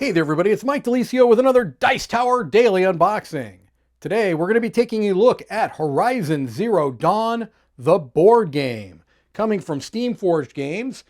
Hey there everybody, it's Mike DeLisio with another Dice Tower Daily Unboxing. Today we're going to be taking a look at Horizon Zero Dawn, the board game. Coming from Steamforged Games,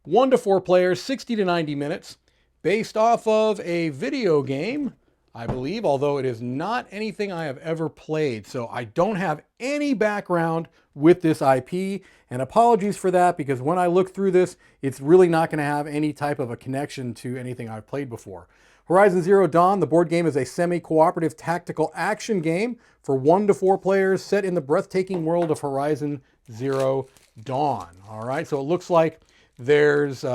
1 to 4 players, 60 to 90 minutes, based off of a video game, I believe, although it is not anything I have ever played. So I don't have any background with this IP, and apologies for that because when I look through this, it's really not going to have any type of a connection to anything I've played before. Horizon Zero Dawn, the board game, is a semi-cooperative tactical action game for 1 to 4 players set in the breathtaking world of Horizon Zero Dawn. All right, so it looks like there's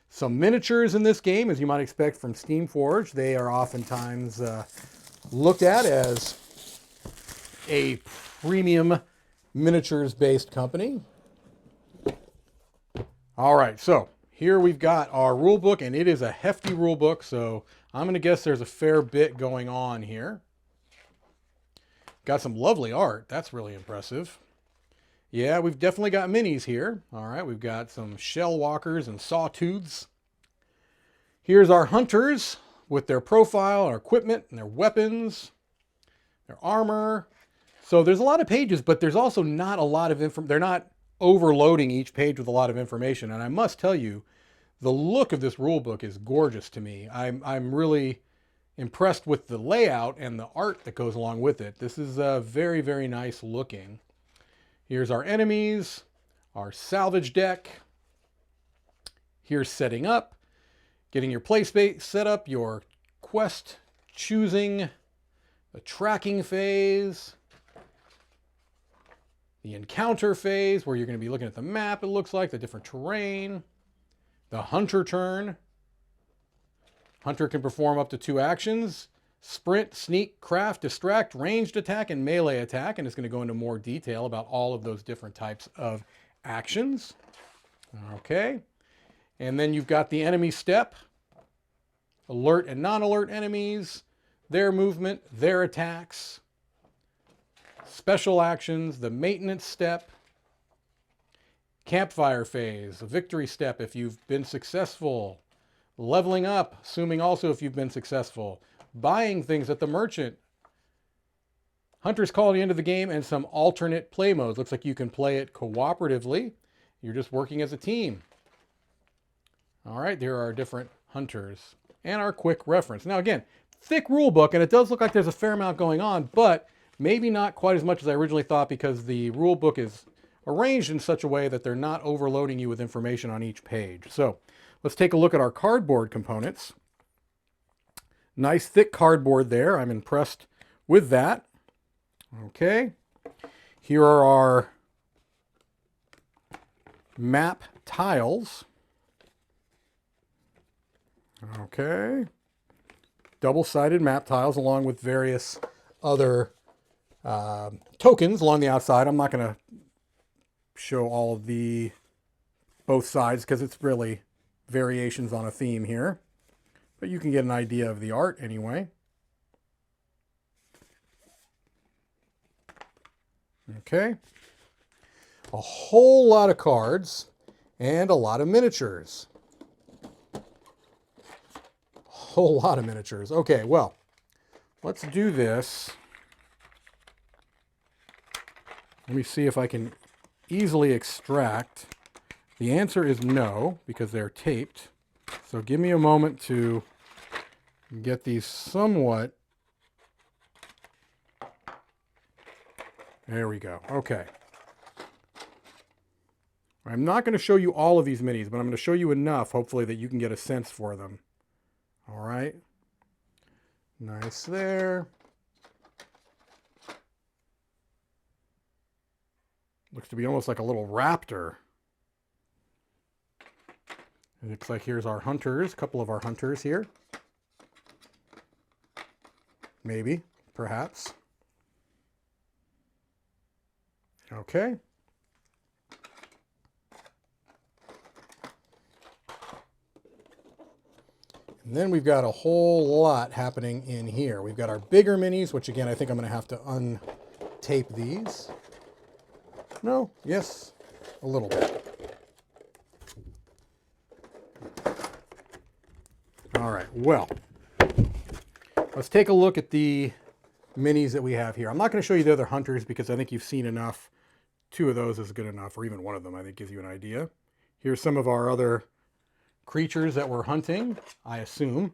some miniatures in this game, as you might expect from Steamforged. They are oftentimes looked at as a premium miniatures-based company. All right, so here we've got our rule book, and it is a hefty rule book, so I'm going to guess there's a fair bit going on here. Got some lovely art. That's really impressive. Yeah, we've definitely got minis here. All right, we've got some shell walkers and sawtooths. Here's our hunters with their profile, our equipment, and their weapons, their armor. So there's a lot of pages, but there's also not a lot of information. They're not overloading each page with a lot of information. And I must tell you, the look of this rule book is gorgeous to me. I'm really impressed with the layout and the art that goes along with it. This is very, very nice looking. Here's our enemies, our salvage deck. Here's setting up, getting your play space set up, your quest choosing, the tracking phase, the encounter phase where you're going to be looking at the map, it looks like, the different terrain, the hunter turn. Hunter can perform up to 2 actions. Sprint, sneak, craft, distract, ranged attack, and melee attack. And it's going to go into more detail about all of those different types of actions. Okay. And then you've got the enemy step. Alert and non-alert enemies. Their movement, their attacks. Special actions, the maintenance step. Campfire phase, a victory step if you've been successful. Leveling up, assuming also if you've been successful. Buying things at the merchant. Hunter's Call at the end of the game, and some alternate play modes. Looks like you can play it cooperatively. You're just working as a team. All right, there are different hunters. And our quick reference. Now again, thick rule book, and it does look like there's a fair amount going on, but maybe not quite as much as I originally thought because the rule book is arranged in such a way that they're not overloading you with information on each page. So let's take a look at our cardboard components. Nice thick cardboard there. I'm impressed with that. Okay. Here are our map tiles. Okay. Double-sided map tiles along with various other tokens along the outside. I'm not going to show all of the both sides because it's really variations on a theme here. But you can get an idea of the art anyway. Okay. A whole lot of cards and a lot of miniatures. A whole lot of miniatures. Okay, well, let's do this. Let me see if I can easily extract. The answer is no, because they're taped. So give me a moment to get these somewhat. There we go. Okay. I'm not going to show you all of these minis, but I'm going to show you enough, hopefully, that you can get a sense for them. All right. Nice there. Looks to be almost like a little raptor. It looks like here's our hunters, a couple of our hunters here. Maybe, perhaps. Okay. And then we've got a whole lot happening in here. We've got our bigger minis, which again, I think I'm going to have to untape these. No, yes, a little bit. All right, well, let's take a look at the minis that we have here. I'm not going to show you the other hunters because I think you've seen enough. 2 of those is good enough, or even one of them I think gives you an idea. Here's some of our other creatures that we're hunting, I assume.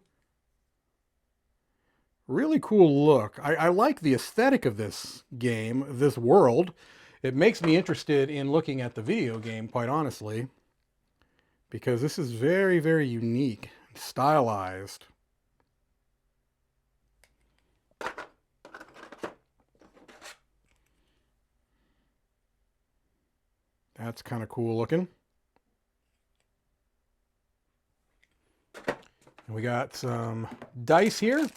Really cool look. I like the aesthetic of this game, this world. It makes me interested in looking at the video game, quite honestly, because this is very, very unique, stylized. That's kind of cool looking. And we got some dice here.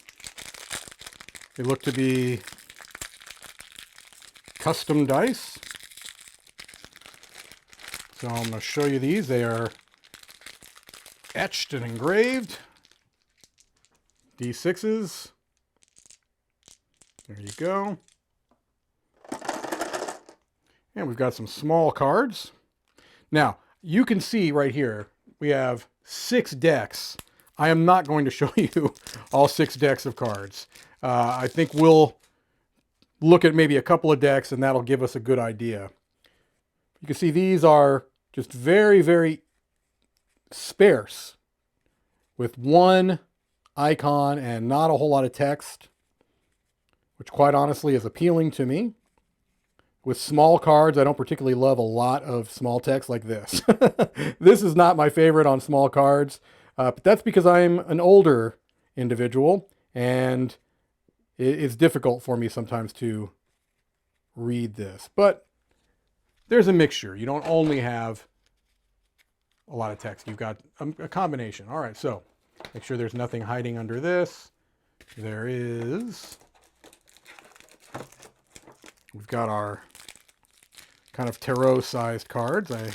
They look to be custom dice. So I'm going to show you these. They are etched and engraved. D6s. There you go. And we've got some small cards. Now, you can see right here, we have 6 decks. I am not going to show you all 6 decks of cards. I think we'll look at maybe a couple of decks and that'll give us a good idea. You can see these are just very, very sparse with 1 icon and not a whole lot of text, which quite honestly is appealing to me. With small cards, I don't particularly love a lot of small text like this. This is not my favorite on small cards, but that's because I'm an older individual and it's difficult for me sometimes to read this. But there's a mixture. You don't only have a lot of text. You've got a combination. All right, so make sure there's nothing hiding under this. There is. We've got our kind of tarot-sized cards. I'll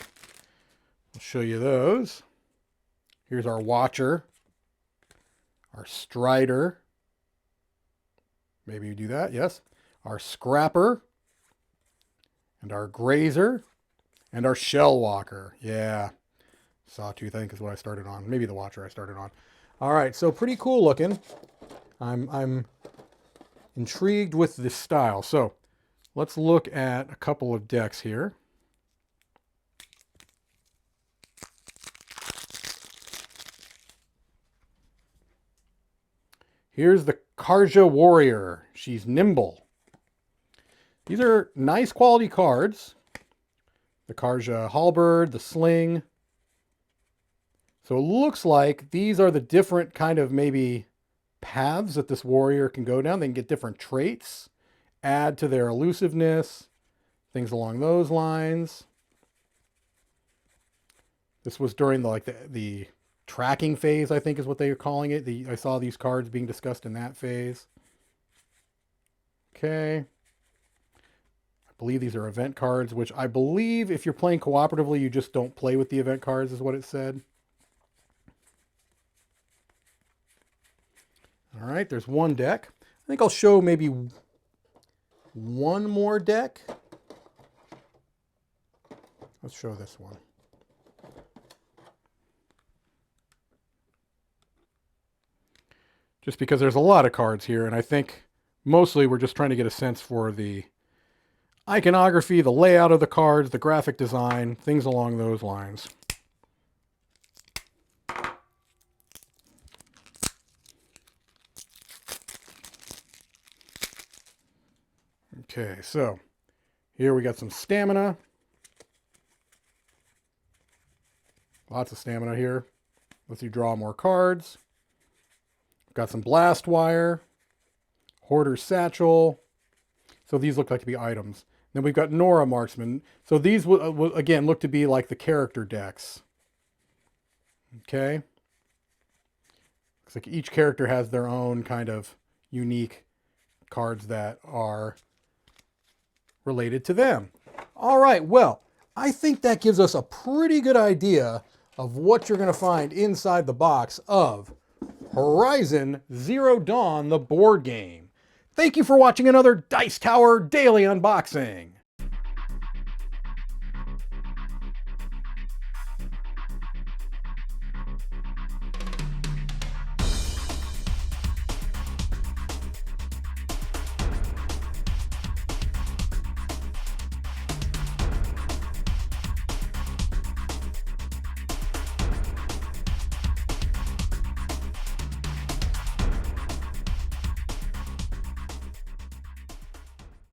show you those. Here's our Watcher, our Strider. Maybe you do that, yes. Our Scrapper, and our Grazer, and our Shellwalker. Yeah, Sawtooth, I think is what I started on. Maybe the Watcher I started on. All right, so pretty cool looking. I'm intrigued with this style. So let's look at a couple of decks here. Here's the Karja Warrior. She's nimble. These are nice quality cards. The Karja Halberd, the Sling. So it looks like these are the different kind of maybe paths that this warrior can go down. They can get different traits, add to their elusiveness, things along those lines. This was during the tracking phase, I think is what they were calling it. I saw these cards being discussed in that phase. Okay. I believe these are event cards, which I believe if you're playing cooperatively, you just don't play with the event cards is what it said. All right, there's one deck. I think I'll show maybe one more deck. Let's show this one. Just because there's a lot of cards here, and I think mostly we're just trying to get a sense for the iconography, the layout of the cards, the graphic design, things along those lines. Okay, so here we got some stamina. Lots of stamina here. Lets you draw more cards. Got some blast wire, hoarder's satchel. So these look like to be items. Then we've got Nora Marksman. So these will again look to be like the character decks. Okay. Looks like each character has their own kind of unique cards that are related to them. All right, well, I think that gives us a pretty good idea of what you're going to find inside the box of Horizon Zero Dawn, the board game. Thank you for watching another Dice Tower Daily Unboxing.